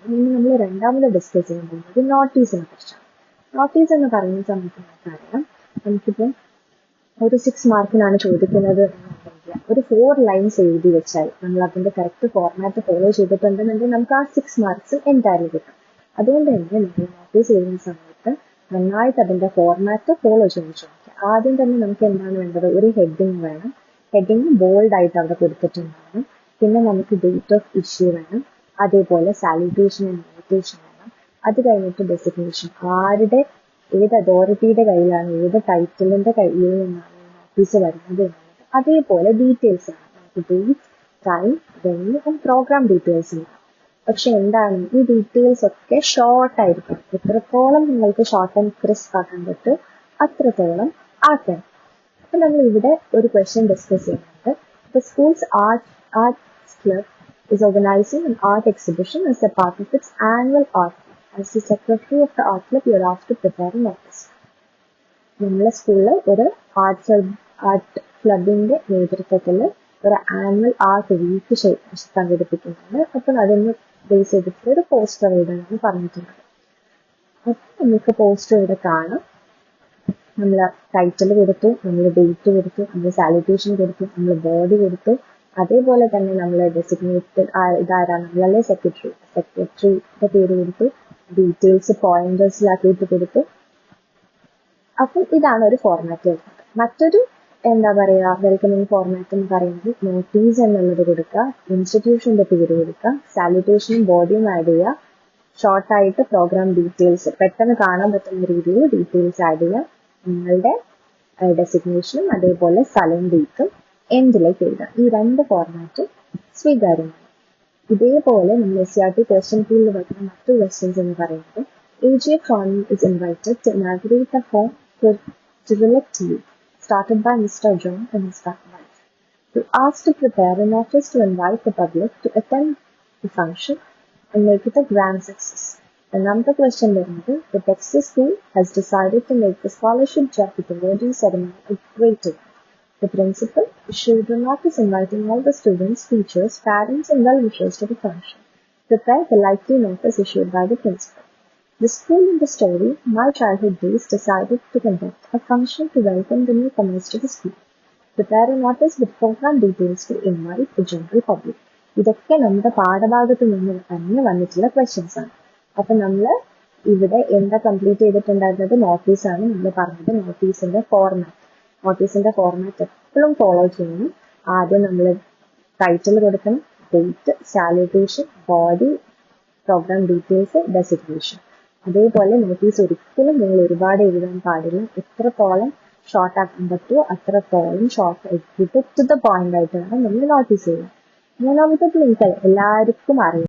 ഇനി നമ്മൾ രണ്ടാമത് ഡിസ്കസ് ചെയ്യാൻ പോകുന്നത് നോട്ടീസിനെ കുറിച്ചാണ്. നോട്ടീസ് എന്ന് പറയുന്ന സമയത്ത് നമുക്കറിയാം, നമുക്കിപ്പോൾ ഒരു 6 മാർക്കിനാണ് ചോദിക്കുന്നത് എന്നുണ്ടെങ്കിൽ ഒരു 4 ലൈൻസ് എഴുതി വെച്ചാൽ നമ്മൾ അതിന്റെ കറക്റ്റ് ഫോർമാറ്റ് ഫോളോ ചെയ്തിട്ടുണ്ടെന്നുണ്ടെങ്കിൽ നമുക്ക് ആ 6 മാർക്സ് എന്തായാലും കിട്ടും. അതുകൊണ്ട് തന്നെ നമ്മൾ നോട്ടീസ് എഴുതുന്ന സമയത്ത് നന്നായിട്ട് അതിന്റെ ഫോർമാറ്റ് ഫോളോ ചെയ്യാൻ ശ്രമിക്കുക. ആദ്യം തന്നെ നമുക്ക് എന്താണ് വേണ്ടത്? ഒരു ഹെഡിങ് വേണം. ഹെഡിങ് ബോൾഡ് ആയിട്ട് അവിടെ കൊടുത്തിട്ടുണ്ടാവണം. പിന്നെ നമുക്ക് ഡേറ്റ് ഓഫ് ഇഷ്യൂ വേണം. അതേപോലെ സാലുട്ടേഷൻ ആൻഡ് ഇൻവിറ്റേഷൻ വേണം. അത് കഴിഞ്ഞിട്ട് ഡെസിഗ്നേഷൻ, ആരുടെ ഏത് അതോറിറ്റിയുടെ കയ്യിലാണ്, ഏത് ടൈറ്റിലിന്റെ കയ്യിൽ നിന്നാണ് നോട്ടീസ് വരുന്നത് എന്നുള്ളത്. അതേപോലെ ഡീറ്റെയിൽസ് ആണ്. നമുക്ക് date, time, venue and programme details ഉണ്ട്. പക്ഷെ എന്താണ്, ഈ ഡീറ്റെയിൽസ് ഒക്കെ ഷോർട്ട് ആയിരിക്കും. എത്രത്തോളം നിങ്ങൾക്ക് ഷോർട്ട് ആൻഡ് ക്രിസ്പ് ആക്കാൻ പറ്റും അത്രത്തോളം ആക്കണം. അപ്പൊ നമ്മൾ ഇവിടെ ഒരു ക്വസ്റ്റ്യൻ ഡിസ്കസ് ചെയ്യുന്നുണ്ട്. The school's arts club is organizing an art exhibition as a part of its annual art club. As the secretary of the art club, you are asked to prepare a notice. നമ്മളെ സ്കൂളിൽ ഒരു art ക്ലബിന്റെ നേതൃത്വത്തിൽ ഒരു annual art week സംഘടിപ്പിക്കുന്നുണ്ട്. അപ്പോൾ അതിന് base ചെയ്തിട്ട് ഒരു പോസ്റ്റർ എഴുതാനാണ് പറഞ്ഞിട്ടുള്ളത്. അപ്പൊ നമുക്ക് പോസ്റ്റർ ഇവിടെ കാണാം. നമ്മൾ ടൈറ്റിൽ കൊടുത്തു, നമ്മൾ ഡേറ്റ് കൊടുത്തു, നമ്മൾ സാലുട്ടേഷൻ കൊടുത്തു, നമ്മൾ ബോഡി കൊടുത്തു. അതേപോലെ തന്നെ നമ്മൾ ഡെസിഗ്നേറ്റഡ് ഇതാരാണ്, നമ്മളല്ലേ സെക്രട്ടറിയുടെ പേര് കൊടുത്തു, ഡീറ്റെയിൽസ് പോയിന്റേഴ്സിലാക്കിയിട്ട് കൊടുത്തു. അപ്പം ഇതാണ് ഒരു ഫോർമാറ്റ് വരുന്നത്. മറ്റൊരു എന്താ പറയുക, വെൽക്കമിങ് ഫോർമാറ്റ് എന്ന് പറയുന്നത് നോട്ടീസ് എന്നുള്ളത് കൊടുക്കുക, ഇൻസ്റ്റിറ്റ്യൂഷന്റെ പേര് കൊടുക്കുക, സാലുട്ടേഷനും ബോഡിയും ആഡ് ചെയ്യുക, ഷോർട്ടായിട്ട് പ്രോഗ്രാം ഡീറ്റെയിൽസ് പെട്ടെന്ന് കാണാൻ പറ്റുന്ന രീതിയിൽ ഡീറ്റെയിൽസ് ആഡ് ചെയ്യുക, നിങ്ങളുടെ ഡെസിഗ്നേഷനും അതേപോലെ സ്ഥലവും ഡേറ്റും എൻഡിലേക്ക് എഴുതാം. ഈ 2 ഫോർമാറ്റും സ്വീകാര്യമാണ്. ഇതേപോലെ നമ്മൾ SCRT ക്വസ്റ്റ്യൻ ഫീൽഡിൽ വരുന്ന മറ്റു ക്വസ്റ്റ്യൻസ് എന്ന് പറയുന്നത് AJ Cronin is invited to inaugurate the home Cyrillic League started by Mr. John and his wife. You are asked to prepare a notice to invite the public to attend the function and make it a grand success. Another question വരുന്നത്, the Texas school has decided to make the scholarship jar with the awarding ceremony a great event. The principal issued a notice inviting all the students, teachers, parents and well-wishers to the function. Prepare the likely notice issued by the principal. The school in the story, My Childhood Days, decided to conduct a function to welcome the newcomers to the school. Prepare a notice with program details to invite the general public. ഇതൊക്കെ നമ്മുടെ പാഠഭാഗത്ത് നിന്ന് തന്നെ വന്നിട്ടുള്ള questions ആണ്. അപ്പൊ നമ്മൾ ഇവിടെ എന്താ കംപ്ലീറ്റ് ചെയ്തിട്ടുണ്ടായിരുന്നത്? നോട്ടീസാണ് നമ്മൾ പറഞ്ഞത്. നോട്ടീസിന്റെ ഫോർമാറ്റ് എപ്പോഴും ഫോളോ ചെയ്യണം. ആദ്യം നമ്മൾ ടൈറ്റിൽ കൊടുക്കണം, date, salutation, body, programme details, designation. അതേപോലെ നോട്ടീസ് ഒരിക്കലും നിങ്ങൾ ഒരുപാട് എഴുതാൻ പാടില്ല. എത്രത്തോളം ഷോർട്ട് ആക്കാൻ പറ്റുമോ അത്രത്തോളം ഷോർട്ട് ആക്കിയിട്ട് ടു ദ പോയിന്റ് ആയിട്ട് വേണം നമ്മൾ നോട്ടീസ് ചെയ്യാൻ. മൂന്നാമത്തെ നിങ്ങൾക്ക് എല്ലാവർക്കും അറിയാം,